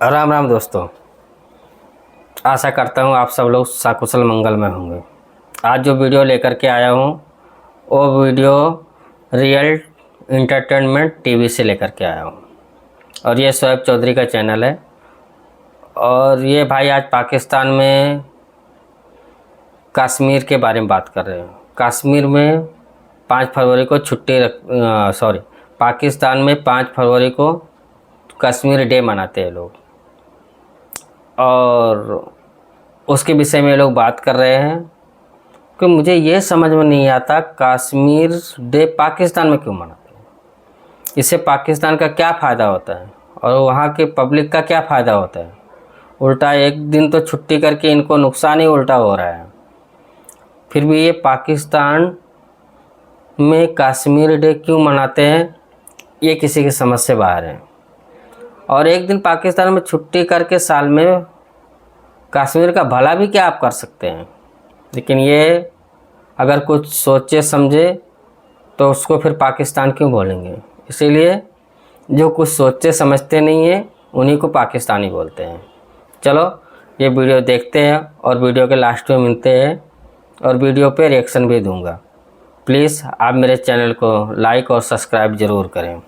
राम राम दोस्तों, आशा करता हूँ आप सब लोग सकुशल मंगल में होंगे। आज जो वीडियो लेकर के आया हूँ वो वीडियो रियल इंटरटेनमेंट टीवी से लेकर के आया हूँ और ये शोएब चौधरी का चैनल है। और ये भाई आज पाकिस्तान में कश्मीर के बारे में बात कर रहे हैं। कश्मीर में 5 फरवरी को पाकिस्तान में 5 फरवरी को कश्मीर डे मनाते हैं लोग, और उसके विषय में लोग बात कर रहे हैं कि मुझे ये समझ में नहीं आता कश्मीर डे पाकिस्तान में क्यों मनाते हैं। इससे पाकिस्तान का क्या फ़ायदा होता है और वहाँ के पब्लिक का क्या फ़ायदा होता है। उल्टा एक दिन तो छुट्टी करके इनको नुकसान ही उल्टा हो रहा है। फिर भी ये पाकिस्तान में कश्मीर डे क्यों मनाते हैं, ये किसी की समझ से बाहर है। और एक दिन पाकिस्तान में छुट्टी करके साल में कश्मीर का भला भी क्या आप कर सकते हैं। लेकिन ये अगर कुछ सोचे समझे तो उसको फिर पाकिस्तान क्यों बोलेंगे। इसीलिए जो कुछ सोचते समझते नहीं हैं उन्हीं को पाकिस्तानी बोलते हैं। चलो ये वीडियो देखते हैं और वीडियो के लास्ट में मिलते हैं और वीडियो पे रिएक्शन भी दूंगा। प्लीज़ आप मेरे चैनल को लाइक और सब्सक्राइब ज़रूर करें।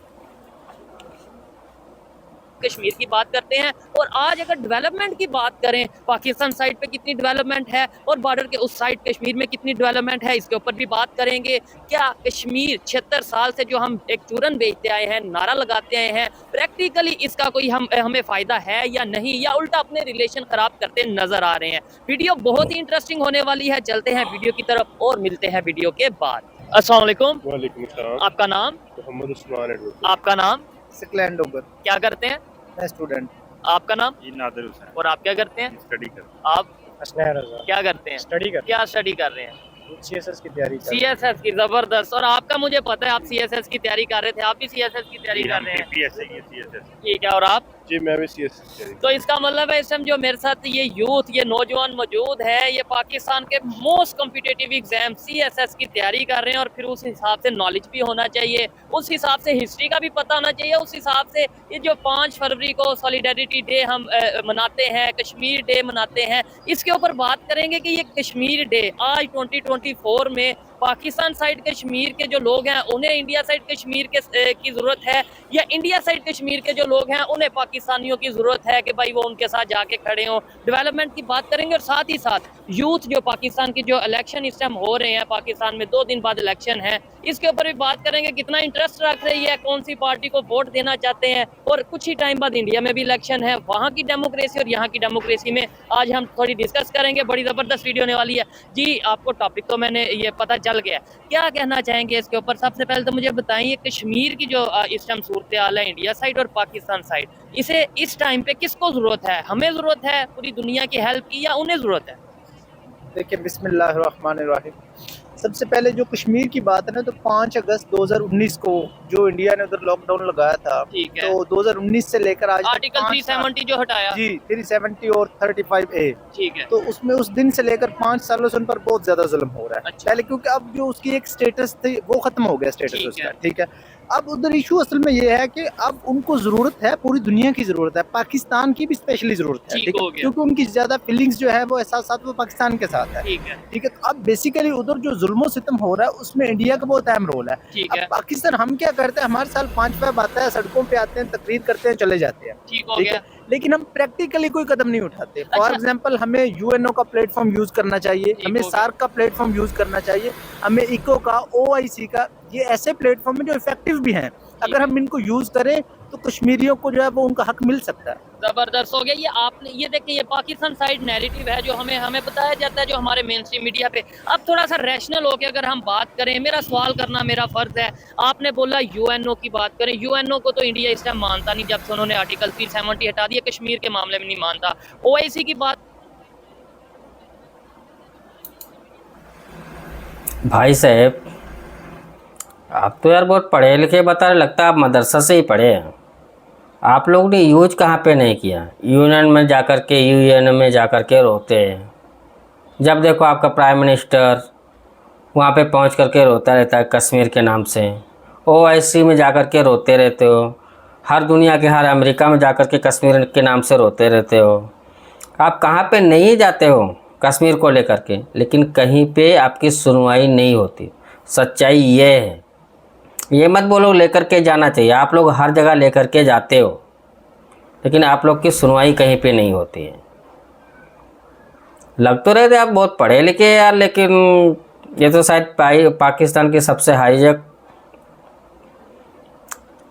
कश्मीर की बात करते हैं और आज अगर डेवलपमेंट की बात करें, पाकिस्तान साइड पे कितनी डेवलपमेंट है और बॉर्डर के उस साइड कश्मीर में कितनी डेवलपमेंट है, इसके ऊपर भी बात करेंगे। क्या कश्मीर 76 साल से जो हम एक चूरन बेचते आए हैं, नारा लगाते आए हैं, प्रैक्टिकली इसका कोई हमें फायदा है या नहीं, या उल्टा अपने रिलेशन खराब करते नजर आ रहे हैं। वीडियो बहुत ही इंटरेस्टिंग होने वाली है। चलते हैं वीडियो की तरफ और मिलते हैं वीडियो के बाद। अस्सलाम वालेकुम। वालेकुम अस्सलाम। आपका नाम? मोहम्मद उस्मान। आपका नाम? सकलैंड डोगर। क्या करते हैं? मैं स्टूडेंट। आपका नाम? नादिर हुसैन। और आप क्या करते हैं? स्टडी कर। आप असलैन रज़ा। क्या करते हैं? स्टडी कर। क्या स्टडी कर रहे हैं? सीएसएस की तैयारी कर। सीएसएस की, जबरदस्त। और आपका मुझे पता है आप सीएसएस की तैयारी कर रहे थे, आप भी सीएसएस की तैयारी कर रहे हैं। सीएसएस। ठीक है। और आप? जी मैं भी सीएसएस की तैयारी। तो इसका मतलब है इस टाइम जो मेरे साथ ये यूथ, ये नौजवान मौजूद है, ये पाकिस्तान के मोस्ट कॉम्पिटिटिव एग्जाम सीएसएस की तैयारी कर रहे हैं। और फिर उस हिसाब से नॉलेज भी होना चाहिए, उस हिसाब से हिस्ट्री का भी पता होना चाहिए, उस हिसाब से ये जो 5 फरवरी को सॉलिडेरिटी डे हम मनाते हैं, कश्मीर डे मनाते हैं, इसके ऊपर बात करेंगे कि ये कश्मीर डे आज 2024 में पाकिस्तान साइड कश्मीर के जो लोग हैं उन्हें इंडिया साइड कश्मीर की ज़रूरत है, या इंडिया साइड कश्मीर के जो लोग हैं उन्हें पाकिस्तानियों की ज़रूरत है कि भाई वो उनके साथ जाके खड़े हों। डेवलपमेंट की बात करेंगे और साथ ही साथ यूथ जो पाकिस्तान की जो इलेक्शन इस टाइम हो रहे हैं, पाकिस्तान में 2 दिन बाद इलेक्शन है, इसके ऊपर भी बात करेंगे। कितना इंटरेस्ट रख रही है, कौन सी पार्टी को वोट देना चाहते हैं, और कुछ ही टाइम बाद इंडिया में भी इलेक्शन है, वहाँ की डेमोक्रेसी और यहाँ की डेमोक्रेसी में आज हम थोड़ी डिस्कस करेंगे। बड़ी ज़बरदस्त वीडियो होने वाली है जी। आपको टॉपिक तो मैंने ये पता चल गया, क्या कहना चाहेंगे इसके ऊपर? सबसे पहले तो मुझे बताइए कश्मीर की जो इस टाइम सूरत हाल है, इंडिया साइड और पाकिस्तान साइड, इसे इस टाइम पे किसको ज़रूरत है? हमें ज़रूरत है पूरी दुनिया की हेल्प की, या उन्हें ज़रूरत है? देखिए, बिस्मिल्लाहिर्रहमानिर्रहीम। सबसे पहले जो कश्मीर की बात है ना, तो 5 अगस्त 2019 को जो इंडिया ने उधर लॉकडाउन लगाया था, ठीक है। तो 2019 से लेकर आज आर्टिकल 370 जो हटाया जी 370 और 35A, ठीक है। तो उसमें उस दिन से लेकर 5 सालों से उन पर बहुत ज्यादा जुल्म हो रहा है। अच्छा। पहले क्योंकि अब जो उसकी एक स्टेटस थी वो खत्म हो गया, स्टेटस ठीक उसका, है। ठीक है। अब उधर इशू असल में ये है कि अब उनको जरूरत है, पूरी दुनिया की जरूरत है, पाकिस्तान की भी स्पेशली जरूरत है, ठीक ठीक हो है, गया। क्योंकि उनकी ज्यादा फीलिंग्स जो है वो एहसास वो पाकिस्तान के साथ है, ठीक है। ठीक है। तो अब बेसिकली उधर जो जुल्म सितम हो रहा है उसमें इंडिया का बहुत अहम रोल है। ठीक है। अब पाकिस्तान हम क्या करते हैं, हमारे साल 5 फेब आता है, सड़कों पे आते हैं, तकरीर करते हैं, चले जाते हैं, ठीक हो ठीक गया। है। लेकिन हम प्रैक्टिकली कोई कदम नहीं उठाते। फॉर अच्छा। एग्जांपल हमें यूएनओ का प्लेटफॉर्म यूज करना चाहिए, ठीक हमें हो गया। सार्क का प्लेटफॉर्म यूज करना चाहिए, हमें इको का, ओआईसी का, ये ऐसे प्लेटफॉर्म है जो इफेक्टिव भी हैं। अगर हम इनको यूज करें तो कश्मीरियों को जो है वो उनका हक मिल सकता है। जबरदस्त हो गया। ये आपने ये देखिए, ये पाकिस्तान साइड नैरेटिव है जो हमें बताया जाता है, जो हमारे मेन स्ट्रीम मीडिया पे। अब थोड़ा सा रैशनल होकर अगर हम बात करें, मेरा सवाल करना मेरा फर्ज है। आपने बोला यूएनओ की बात करें, यूएनओ को तो इंडिया इस टाइम मानता नहीं, जब से उन्होंने आर्टिकल 370 हटा दिया, कश्मीर के मामले में नहीं मानता। ओआईसी की बात, भाई साहब आप तो यार बहुत पढ़े लिखे बता रहे, लगता है आप मदरसा से ही पढ़े हैं। आप लोग ने यूज कहाँ पे नहीं किया। यूएन में जाकर के यूएन में जाकर के रोते हैं। जब देखो आपका प्राइम मिनिस्टर वहाँ पे पहुँच करके रोता रहता है कश्मीर के नाम से। ओआईसी में जाकर के रोते रहते हो। हर दुनिया के हर अमेरिका में जाकर के कश्मीर के नाम से रोते रहते हो। आप कहाँ पे नहीं जाते हो कश्मीर को लेकर के, लेकिन कहीं पे आपकी सुनवाई नहीं होती। सच्चाई ये है। ये मत बोलो लेकर के जाना चाहिए, आप लोग हर जगह लेकर के जाते हो, लेकिन आप लोग की सुनवाई कहीं पे नहीं होती है। लग तो रहे थे आप बहुत पढ़े लिखे यार, लेकिन ये तो शायद पाकिस्तान के सबसे हाईजैक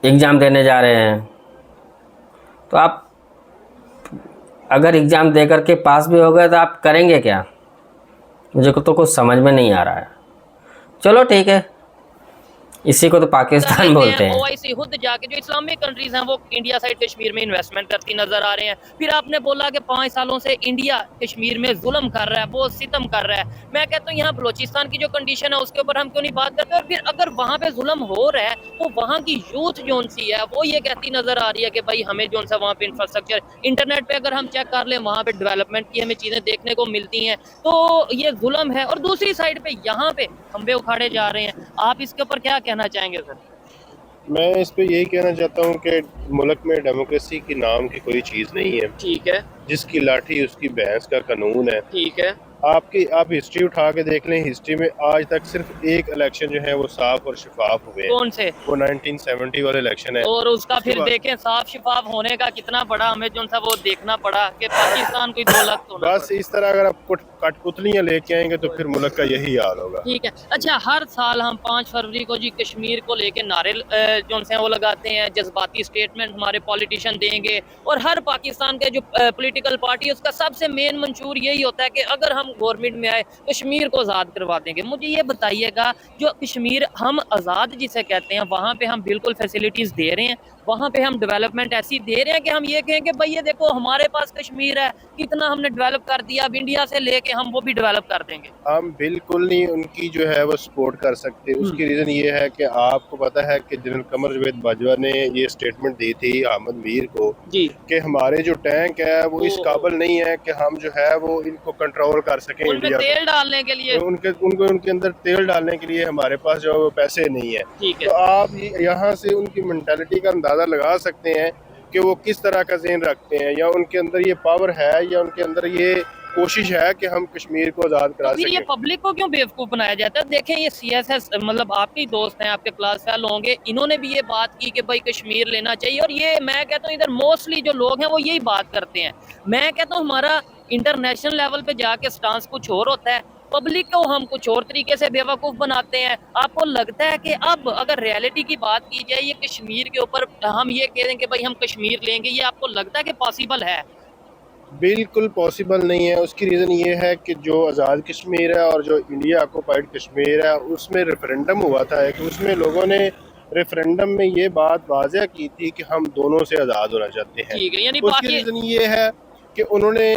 एग्ज़ाम देने जा रहे हैं। तो आप अगर एग्ज़ाम दे करके पास भी हो गए तो आप करेंगे क्या? मुझे तो कुछ समझ में नहीं आ रहा है। चलो ठीक है, इसी को तो पाकिस्तान बोलते हैं। ओआईसी खुद जाके जो इस्लामिक कंट्रीज हैं वो इंडिया साइड कश्मीर में इन्वेस्टमेंट करती नजर आ रहे हैं। फिर आपने बोला कि 5 सालों से इंडिया कश्मीर में जुल्म कर रहा है, वो सितम कर रहा है। मैं कहता हूँ यहाँ बलोचिस्तान की जो कंडीशन है उसके ऊपर हम क्यों नहीं बात करते? और फिर अगर वहाँ पे जुल्म हो रहा है तो वहाँ की यूथ जो सी है वो ये कहती नजर आ रही है कि भाई हमें जो सा वहाँ पे इंफ्रास्ट्रक्चर, इंटरनेट पे अगर हम चेक कर लें वहाँ पे डेवलपमेंट की हमें चीजें देखने को मिलती हैं। तो ये जुल्म है। और दूसरी साइड पे यहाँ पे खंबे उखाड़े जा रहे हैं। आप इसके ऊपर क्या कहना चाहेंगे सर? मैं इस पे यही कहना चाहता हूँ कि मुल्क में डेमोक्रेसी की नाम की कोई चीज़ नहीं है। ठीक है, जिसकी लाठी उसकी भैंस का कानून है। ठीक है, आप हिस्ट्री उठा के देख लें, हिस्ट्री में आज तक सिर्फ एक इलेक्शन जो है वो साफ और शिफाफ हुए हैं। कौन से? वो 1970 वाला इलेक्शन है। और उसका फिर देखें साफ शिफाफ होने का कितना बड़ा हमें जो सा वो देखना पड़ा कि पाकिस्तान को 2 लाख होना बस इस तरह अगर आप कठपुतलियां लेके आएंगे तो फिर मुल्क का यही हाल होगा। ठीक है। अच्छा, हर साल हम 5 फरवरी को जी कश्मीर को लेके नारे जो से वो लगाते हैं, जज्बाती स्टेटमेंट हमारे पॉलिटिशियन देंगे। और हर पाकिस्तान के जो पॉलिटिकल पार्टी है उसका सबसे मेन मंशूर यही होता है कि अगर हम गवर्नमेंट में आए कश्मीर को आज़ाद करवा देंगे। मुझे ये बताइएगा, जो कश्मीर हम आज़ाद जिसे कहते हैं वहाँ पे हम बिल्कुल फैसिलिटीज़ दे रहे हैं, वहाँ पे हम डेवलपमेंट ऐसी दे रहे हैं कि हम ये कहें कि भाई ये देखो हमारे पास कश्मीर है, कितना हमने डेवलप कर दिया, अब इंडिया से लेके हम वो भी डेवलप कर देंगे। हम बिल्कुल नहीं उनकी जो है वो सपोर्ट कर सकते। उसकी रीज़न ये है कि आपको पता है कि जनरल कमर जावेद बाजवा ने ये स्टेटमेंट दी थी अहमद मीर को जी कि हमारे जो टैंक है वो इस काबिल नहीं है कि हम जो है वो इनको कंट्रोल कर सकें। उनमें इंडिया तेल डालने के लिए उनके अंदर तेल डालने के लिए हमारे पास जो पैसे नहीं है। ठीक है। तो आप यहाँ से उनकी मेंटालिटी का अंदाज़ा लगा सकते हैं कि वो किस तरह का ज़हन रखते हैं, या उनके अंदर ये पावर है या उनके अंदर ये कोशिश है कि हम कश्मीर को आज़ाद करा फिर ये सकें। पब्लिक को क्यों बेवकूफ बनाया जाता है? देखें ये सीएसएस मतलब आपके दोस्त हैं, आपके क्लास फेलो होंगे, इन्होंने भी ये बात की कि भाई कश्मीर लेना चाहिए। और ये मैं कहता हूँ इधर मोस्टली जो लोग हैं वो यही बात करते हैं। मैं कहता हूँ हमारा इंटरनेशनल लेवल पे जाके स्टांस कुछ और होता है, पब्लिक को हम कुछ और तरीके से बेवकूफ़ बनाते हैं। आपको लगता है कि अब अगर रियलिटी की बात की जाए ये कश्मीर के ऊपर हम ये कह दें कि भाई हम कश्मीर लेंगे, ये आपको लगता है कि पॉसिबल है? बिल्कुल पॉसिबल नहीं है। उसकी रीज़न ये है कि जो आज़ाद कश्मीर है और जो इंडिया ऑक्युपाइड कश्मीर है उसमें रेफरेंडम हुआ था कि उसमें लोगों ने रेफरेंडम में ये बात वाज़ह की थी कि हम दोनों से आज़ाद होना चाहते हैं। ठीक है, यानी उसकी रीज़न ये है कि उन्होंने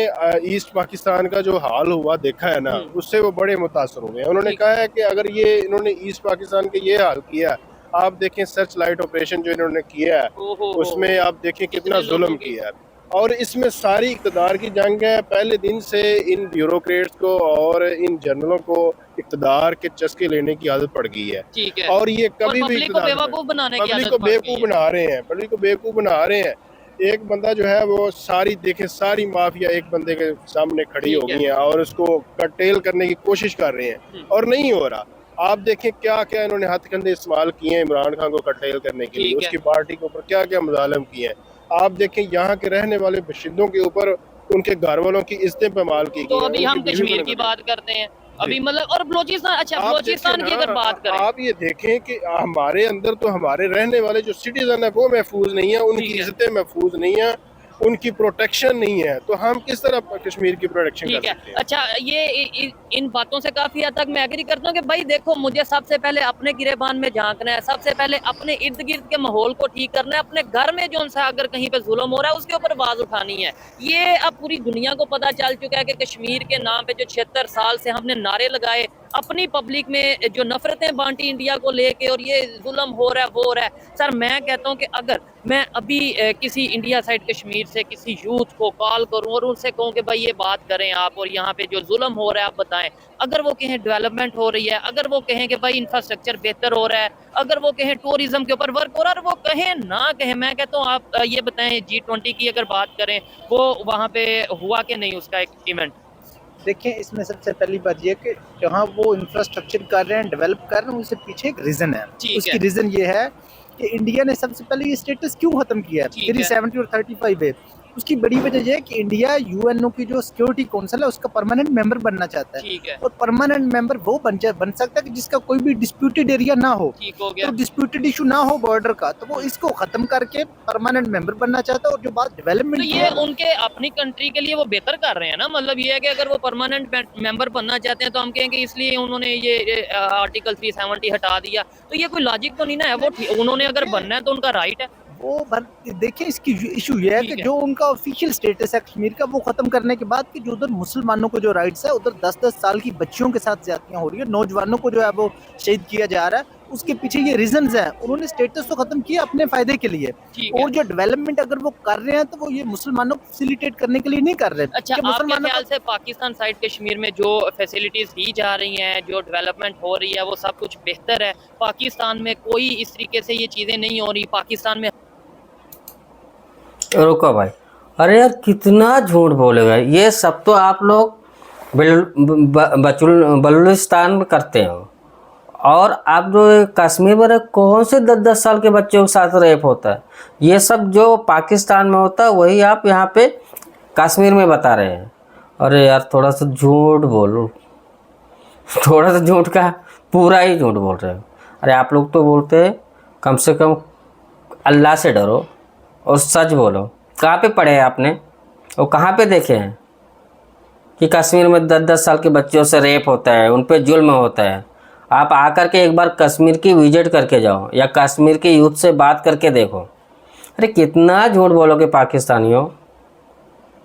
ईस्ट पाकिस्तान का जो हाल हुआ देखा है ना, उससे वो बड़े मुतासर हुए हैं। उन्होंने कहा है कि अगर ये इन्होंने ईस्ट पाकिस्तान के ये हाल किया, आप देखें सर्च लाइट ऑपरेशन जो इन्होंने किया है उसमें आप देखें कितना जुल्म किया है। और इसमें सारी इक़्तिदार की जंग है। पहले दिन से इन ब्यूरोक्रेट्स को और इन जनरलों को इक़्तिदार के चस्के लेने की आदत पड़ गई है। ठीक है। और ये कभी भी पब्लिक को बेवकूफ बनाने की पब्लिक आदत को पड़ गई बेवकूफ़ है। बना रहे हैं, पब्लिक को बेवकूफ़ बना रहे हैं। एक बंदा जो है वो सारी देखें सारी माफिया एक बंदे के सामने खड़ी हो गई है और उसको कटेल करने की कोशिश कर रहे हैं और नहीं हो रहा। आप देखें क्या क्या इन्होंने हथकंडे इस्तेमाल किए हैं इमरान खान को कटेल करने के लिए, उसकी पार्टी के ऊपर क्या क्या मुजालिम किए हैं। आप देखें यहाँ के रहने वाले बशिंदों के ऊपर उनके घर वालों की इज्जतें पैमाल की तो गई हैं। अभी हम उनकी कश्मीर बीवी की को बात करते हैं अभी मतलब, और बलोचिस्तान, अच्छा आप बलोचिस्तान देखें की अगर ना, बात करें, आप ये देखें कि हमारे अंदर तो हमारे रहने वाले जो सिटीजन है वो महफूज नहीं है, उनकी इज्जतें महफूज नहीं है, उनकी प्रोटेक्शन नहीं है। तो हम किस तरह कश्मीर की प्रोटेक्शन कर ठीक है। सकते हैं? अच्छा, ये इन बातों से काफी हद तक मैं एग्री करता हूँ कि भाई देखो मुझे सबसे पहले अपने गिरेबान में झांकना है, सबसे पहले अपने इर्द गिर्द के माहौल को ठीक करना है, अपने घर में जो सा अगर कहीं पे जुल्म हो रहा है उसके ऊपर आवाज उठानी है। ये अब पूरी दुनिया को पता चल चुका है कि कश्मीर के नाम पे जो 76 साल से हमने नारे लगाए, अपनी पब्लिक में जो नफरतें बांटी इंडिया को लेके और ये जुल्म हो रहा है वो हो रहा है। सर मैं कहता हूँ कि अगर मैं अभी किसी इंडिया साइड कश्मीर से किसी यूथ को कॉल करूं और उनसे कहूं कि भाई ये बात करें आप और यहाँ पे जो जुल्म हो रहा है आप बताएं, अगर वो कहें डेवलपमेंट हो रही है, अगर वो कहें कि भाई इंफ्रास्ट्रक्चर बेहतर हो रहा है, अगर वो कहें टूरिज्म के ऊपर वर्क हो रहा है, और वो कहें ना कहें, मैं कहता हूँ आप ये बताएं G20 की अगर बात करें वो वहाँ पे हुआ कि नहीं उसका एक इवेंट? देखिए इसमें सबसे पहली बात ये कि जहाँ वो इंफ्रास्ट्रक्चर कर रहे हैं, डेवलप कर रहे हैं, उसके पीछे एक रीजन है। ठीक उसकी है। रीजन ये है कि इंडिया ने सबसे पहले ये स्टेटस क्यों खत्म किया ठीक है। 370 और 35 है। उसकी बड़ी वजह ये है कि इंडिया यूएनओ की जो सिक्योरिटी काउंसिल है उसका परमानेंट मेंबर बनना चाहता है। ठीक है। और परमानेंट मेंबर वो बन सकता है कि जिसका कोई भी डिस्प्यूटेड एरिया ना हो। ठीक हो गया। तो डिस्प्यूटेड इशू ना हो बॉर्डर का, तो वो इसको खत्म करके परमानेंट मेंबर बनना चाहता है। और जो बात तो डेवलपमेंट ये उनके अपनी कंट्री के लिए वो बेहतर कर रहे हैं ना, मतलब ये है कि अगर वो परमानेंट मेंबर बनना चाहते हैं तो हम कहेंगे इसलिए उन्होंने ये आर्टिकल 370 हटा दिया, तो ये कोई लॉजिक तो नहीं ना है। वो उन्होंने अगर बनना है तो उनका राइट है। देखिए इसकी इशू ये है कि जो उनका ऑफिशियल स्टेटस है कश्मीर का वो खत्म करने के बाद कि जो उधर मुसलमानों को जो राइट्स है, उधर 10-10 साल की बच्चियों के साथ ज्यादतियां हो रही है, नौजवानों को जो है वो शहीद किया जा रहा है, उसके पीछे ये रीजंस है। उन्होंने स्टेटस तो खत्म किया अपने फायदे के लिए, और जो डेवलपमेंट अगर वो कर रहे हैं तो वो ये मुसलमानों को फैसिलिटेट करने के लिए नहीं कर रहे। अच्छा, आपके ख्याल से पाकिस्तान साइड कश्मीर में जो फैसिलिटीज दी जा रही हैं, जो डेवलपमेंट हो रही है, वो सब कुछ बेहतर है? पाकिस्तान में कोई इस तरीके से ये चीजें नहीं हो रही? पाकिस्तान में रुको भाई, अरे यार कितना झूठ बोलेगा। ये सब तो आप लोग बलूचिस्तान में करते हो, और आप जो कश्मीर में कौन से 10-10 साल के बच्चों के साथ रेप होता है, ये सब जो पाकिस्तान में होता है वही आप यहाँ पे कश्मीर में बता रहे हैं। अरे यार थोड़ा सा झूठ बोलो, थोड़ा सा झूठ का पूरा ही झूठ बोल रहे हो। अरे आप लोग तो बोलते हैं कम से कम अल्लाह से डरो और सच बोलो। कहाँ पे पढ़े हैं आपने और कहाँ पे देखे हैं कि कश्मीर में 10-10 साल के बच्चों से रेप होता है, उन पे जुल्म होता है? आप आकर के एक बार कश्मीर की विजिट करके जाओ या कश्मीर के यूथ से बात करके देखो। अरे कितना झूठ बोलोगे पाकिस्तानियों,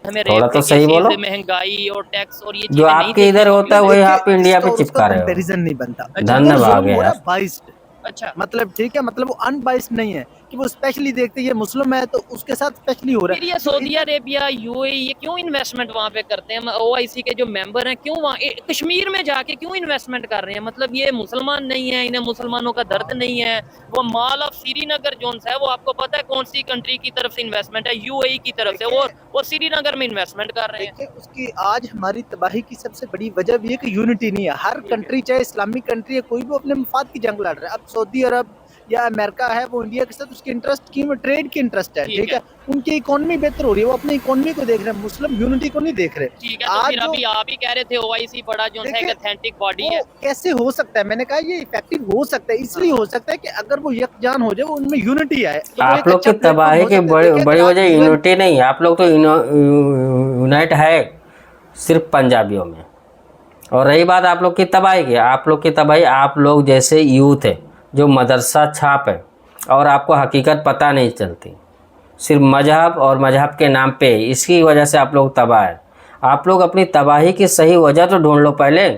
थोड़ा तो सही बोलो। महंगाई और टैक्स और ये जो आपके इधर होता है वही आप इंडिया पे चिपका रहे हो। कंपैरिजन नहीं बनता। धन्यवाद यार। बाइस्ड, अच्छा मतलब ठीक है, मतलब वो अनबाइस्ड नहीं है कि वो स्पेशली देखते ये मुस्लिम है तो उसके साथ स्पेशली हो रहा फिर है। ये सऊदी अरेबिया यूएई ये क्यों इन्वेस्टमेंट वहाँ पे करते हैं? ओआईसी के जो मेंबर हैं क्यों वहाँ कश्मीर में जाके क्यों इन्वेस्टमेंट कर रहे हैं? मतलब ये मुसलमान नहीं है, इन्हें मुसलमानों का दर्द नहीं है। वो मॉल ऑफ श्रीनगर जोन है, वो आपको पता है कौन सी कंट्री की तरफ से इन्वेस्टमेंट है? यूएई की तरफ से। वो श्रीनगर में इन्वेस्टमेंट कर रहे हैं। उसकी आज हमारी तबाही की सबसे बड़ी वजह भी है कि यूनिटी नहीं है। हर कंट्री, चाहे इस्लामिक कंट्री है कोई भी, अपने मफाद की जंग लड़ रहा है। अब सऊदी अरब या अमेरिका है वो इंडिया के साथ उसकी इंटरेस्ट की ट्रेड की इंटरेस्ट है, ठीक है। उनकी इकोनॉमी बेहतर हो रही है, वो अपनी इकोनॉमी को देख रहे हैं, मुस्लिम यूनिटी को नहीं देख रहे। ठीक है, तो फिर अभी आप ही कह रहे थे ओआईसी बड़ा जो है एक ऑथेंटिक बॉडी है। कैसे हो सकता है? मैंने कहा ये इफेक्टिव हो सकता है, इसलिए हो सकता है कि अगर वो यकजान हो जाए, उनमें यूनिटी आए। आप लोग की तबाही की बड़ी वजह यूनिटी नहीं है। आप लोग तो यूनाइट है सिर्फ पंजाबियों में। और रही बात आप लोग की तबाही की, आप लोग की तबाही आप लोग जैसे यूथ है जो मदरसा छाप है और आपको हकीकत पता नहीं चलती, सिर्फ मजहब और मजहब के नाम पे, इसकी वजह से आप लोग तबाह है। आप लोग अपनी तबाही की सही वजह तो ढूंढ लो पहले।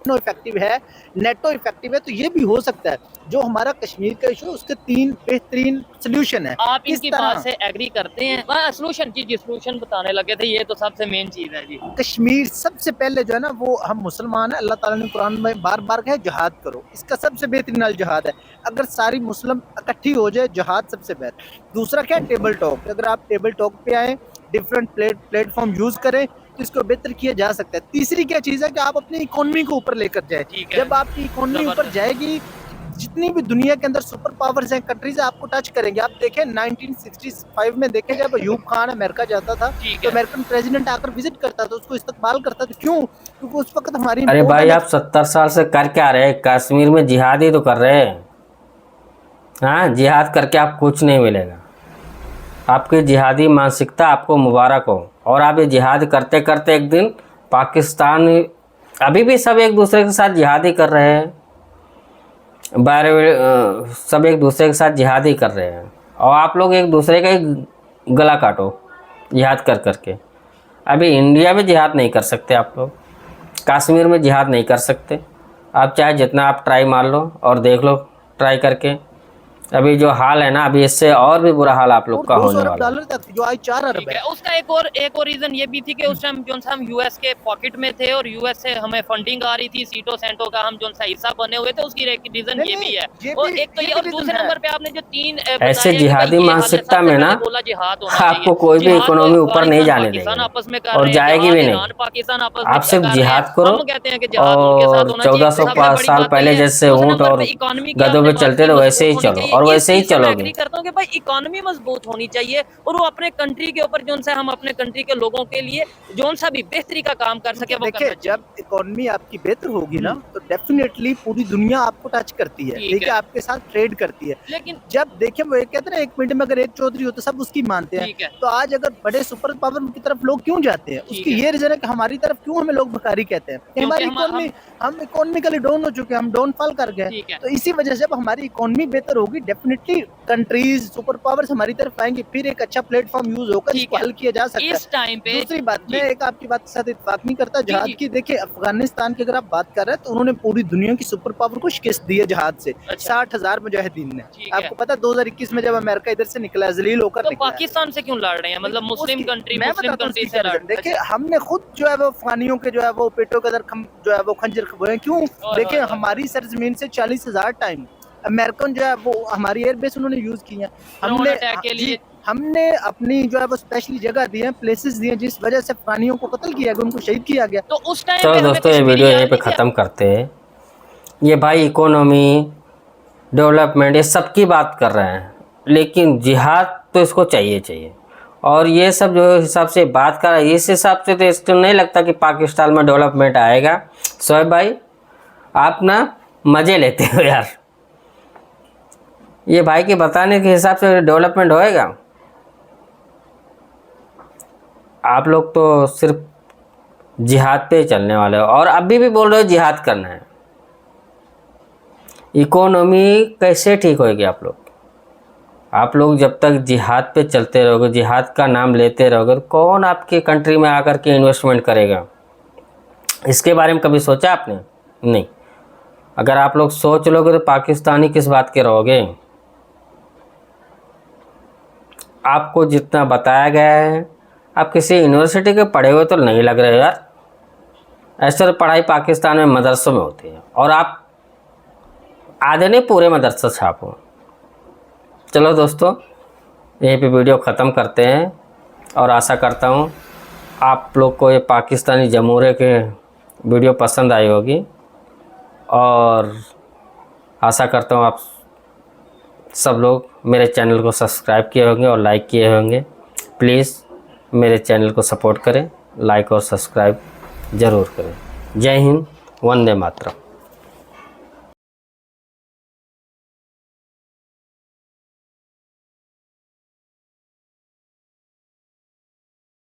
इफेक्टिव है, नेटो इफेक्टिव है, तो ये भी हो सकता है। जो हमारा कश्मीर का इशू है उसके 3 बेहतरीन सोल्यूशन है। आप इनकी बात से एग्री करते हैं? सोल्यूशन जी, सोल्यूशन बताने लगे थे, ये तो सबसे मेन चीज है जी। कश्मीर सबसे पहले जो है ना, वो हम मुसलमान हैं, अल्लाह ताला ने कुरान में बार बार कहा जिहाद करो, इसका सबसे बेहतरीन अल जिहाद है। अगर सारी मुस्लिम इकट्ठी हो जाए, जिहाद सबसे बेहतर। दूसरा क्या है? Table talk. अगर आप टेबल टॉक पे आए, डिफरेंट प्लेटफॉर्म यूज करें तो इसको बेहतर किया जा सकता है। तीसरी क्या चीज़ है कि आप अपनी इकोनॉमी को ऊपर लेकर जाए। जब आपकी इकोनॉमी ऊपर जाएगी, जितनी भी दुनिया के अंदर सुपर पावर्स हैं, कंट्रीज आपको टच करेंगे। आप देखें 1965 में देखें, जब अयूब खान अमेरिका जाता था तो अमेरिकन प्रेसिडेंट आकर विजिट करता था, उसको इस्तकबाल करता था। क्यों? क्योंकि उस वक्त हमारी अरे भाई आप 70 साल से कर क्या रहे हैं? कश्मीर में जिहाद ही तो कर रहे हैं। हाँ, जिहाद करके आप कुछ नहीं मिलेगा। आपकी जिहादी मानसिकता आपको मुबारक हो। और आप ये जिहाद करते करते एक दिन पाकिस्तान, अभी भी सब एक दूसरे के साथ जिहाद ही कर रहे हैं, सब एक दूसरे के साथ जिहाद ही कर रहे हैं, और आप लोग एक दूसरे का ही गला काटो जिहाद कर करके। अभी इंडिया में जिहाद नहीं कर सकते आप लोग, कश्मीर में जिहाद नहीं कर सकते, आप चाहे जितना आप ट्राई मार लो और देख लो ट्राई करके, अभी जो हाल है ना, अभी इससे और भी बुरा हाल आप लोग का होने वाला है। $200 तक जो आज 4 अरब ठीक है। है। उसका एक और रीजन ये भी थी कि उस टाइम जो हम यूएस के पॉकेट में थे और यूएस से हमें फंडिंग आ रही थी, सीटों सेंटों का हम जो हिस्सा बने हुए थे, उसकी रीजन ये भी है। और एक तो ये, और दूसरे नंबर पे आपने जो 3 ऐसे जिहादी मानसिकता में ना बोला जिहाद आपको कोई भी इकोनॉमी ऊपर नहीं जाने देंगे आपस में और जाएगी भी नहीं। पाकिस्तान आपस आप सिर्फ जिहाद करो कहते हैं कि जिहाद उनके साथ और होना चाहिए। 1400 साल पहले जैसे ऊंट और गधों पे चलते थे वैसे ही चलो और वैसे ही चलोगे। करता हूँ कि भाई इकोनॉमी मजबूत होनी चाहिए और वो अपने कंट्री के ऊपर जो हम अपने कंट्री के लोगों के लिए जो सा भी बेहतरी का काम कर सके वो देखिए, जब इकोनॉमी आपकी बेहतर होगी ना तो डेफिनेटली पूरी दुनिया आपको टच करती है, ठीक है, आपके साथ ट्रेड करती है। लेकिन जब देखिए वो कहते हैं ना, एक मिनट में अगर एक चौधरी हो तो सब उसकी मानते हैं, तो आज अगर बड़े सुपर पावर की तरफ लोग क्यों जाते हैं, उसकी ये रीजन है कि हमारी तरफ क्यों हमें लोग भिखारी कहते हैं कि हमारी इकोनॉमी, हम इकोनॉमिकली डाउन हो चुके हैं, हम डाउनफॉल कर गए। तो इसी वजह से जब हमारी इकोनॉमी बेहतर होगी डेफिनेटली कंट्रीज सुपर पावर्स हमारी तरफ आएंगे, फिर एक अच्छा प्लेटफॉर्म यूज होकर इसको हल किया जा सकता है। इस टाइम पे दूसरी बात, मैं एक आपकी बात के साथ इत्तेफाक नहीं करता जहाद की। देखिए, अफगानिस्तान की अगर आप बात कर रहे हैं तो उन्होंने पूरी दुनिया की सुपर पावर को शिकस्त दी है जहाद से। 60,000 मुजाहिदीन ने। आपको पता 2021 में जब अमेरिका इधर से निकला, जलील होकर तो पाकिस्तान से क्यों लड़ रहे हैं? मतलब मुस्लिम कंट्री से लड़। देखिए, हमने खुद जो है वो अफगानियों के जो है वो पेटों के अंदर जो है वो खंजर खबोए क्यों? देखिए, हमारी सरजमीन से 40,000 टाइम अमेरिकन जो है वो हमारी एयरबेस उन्होंने यूज की है। हमने अपनी जो है वो स्पेशली जगह दी है, प्लेसेस दिए, जिस वजह से अफगानियों को कत्ल किया गया, उनको शहीद किया गया। तो उस टाइम चलो दोस्तों, ये वीडियो यहीं पे ख़त्म करते हैं। ये भाई इकोनॉमी डेवलपमेंट ये सब की बात कर रहे हैं, लेकिन जिहाद तो इसको चाहिए। और ये सब जो हिसाब से बात कर रहा है, इस हिसाब से तो इसको नहीं लगता कि पाकिस्तान में डेवलपमेंट आएगा। शोएब भाई, आप ना मज़े लेते हो यार। ये भाई के बताने के हिसाब से डेवलपमेंट होएगा? आप लोग तो सिर्फ जिहाद पे चलने वाले हो और अभी भी बोल रहे हो जिहाद करना है। इकोनॉमी कैसे ठीक होएगी? आप लोग जब तक जिहाद पे चलते रहोगे, जिहाद का नाम लेते रहोगे, तो कौन आपके कंट्री में आकर के इन्वेस्टमेंट करेगा? इसके बारे में कभी सोचा आपने? नहीं। अगर आप लोग सोच लोगे तो पाकिस्तानी किस बात के रहोगे? आपको जितना बताया गया है, आप किसी यूनिवर्सिटी के पढ़े हुए तो नहीं लग रहे यार। ऐसे तो पढ़ाई पाकिस्तान में मदरसों में होती है और आप आधे नहीं पूरे मदरसा छापो। चलो दोस्तों, यहीं पे वीडियो ख़त्म करते हैं और आशा करता हूँ आप लोग को ये पाकिस्तानी जमहूरियत के वीडियो पसंद आई होगी और आशा करता हूँ आप सब लोग मेरे चैनल को सब्सक्राइब किए होंगे और लाइक किए होंगे। प्लीज़ मेरे चैनल को सपोर्ट करें, लाइक और सब्सक्राइब ज़रूर करें। जय हिंद, वंदे मातरम।